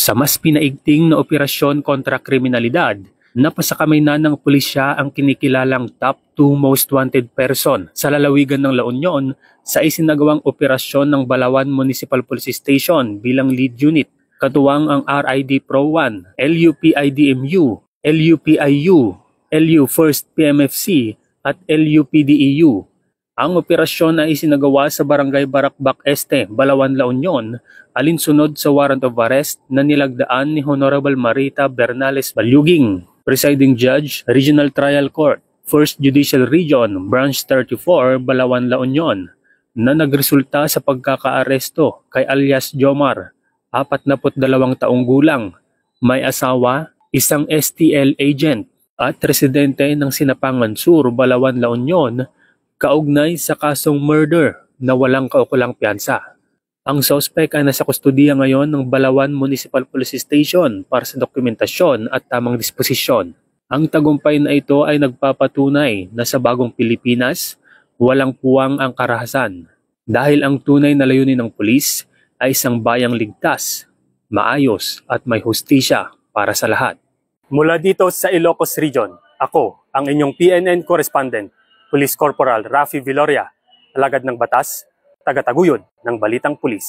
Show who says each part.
Speaker 1: Sa mas pinaigting na operasyon kontra kriminalidad, napasakamay na ng pulisya ang kinikilalang top 2 most wanted person sa lalawigan ng La Union sa isinagawang operasyon ng Balawan Municipal Police Station bilang lead unit. Katuwang ang RID Pro 1, LUPIDMU, LUPIU, LU 1st PMFC at LUPDEU. Ang operasyon ay isinagawa sa Barangay Barakbak Este, Balawan, La Union, alinsunod sa warrant of arrest na nilagdaan ni Honorable Marita Bernales Balyuging, Presiding Judge, Regional Trial Court, 1st Judicial Region, Branch 34, Balawan, La Union, na nagresulta sa pagkakaaresto kay alias Jomar, 42 taong gulang, may asawa, isang STL agent at residente ng Sinapangan Sur, Balawan, La Union, kaugnay sa kasong murder na walang kaukulang piyansa. Ang suspect ay nasa kustodiya ngayon ng Balawan Municipal Police Station para sa dokumentasyon at tamang disposisyon. Ang tagumpay na ito ay nagpapatunay na sa bagong Pilipinas, walang puwang ang karahasan. Dahil ang tunay na layunin ng pulis ay isang bayang ligtas, maayos at may hustisya para sa lahat. Mula dito sa Ilocos Region, ako ang inyong PNN correspondent, Police Corporal Rafi Viloria, alagad ng batas, tagataguyod ng Balitang Pulis.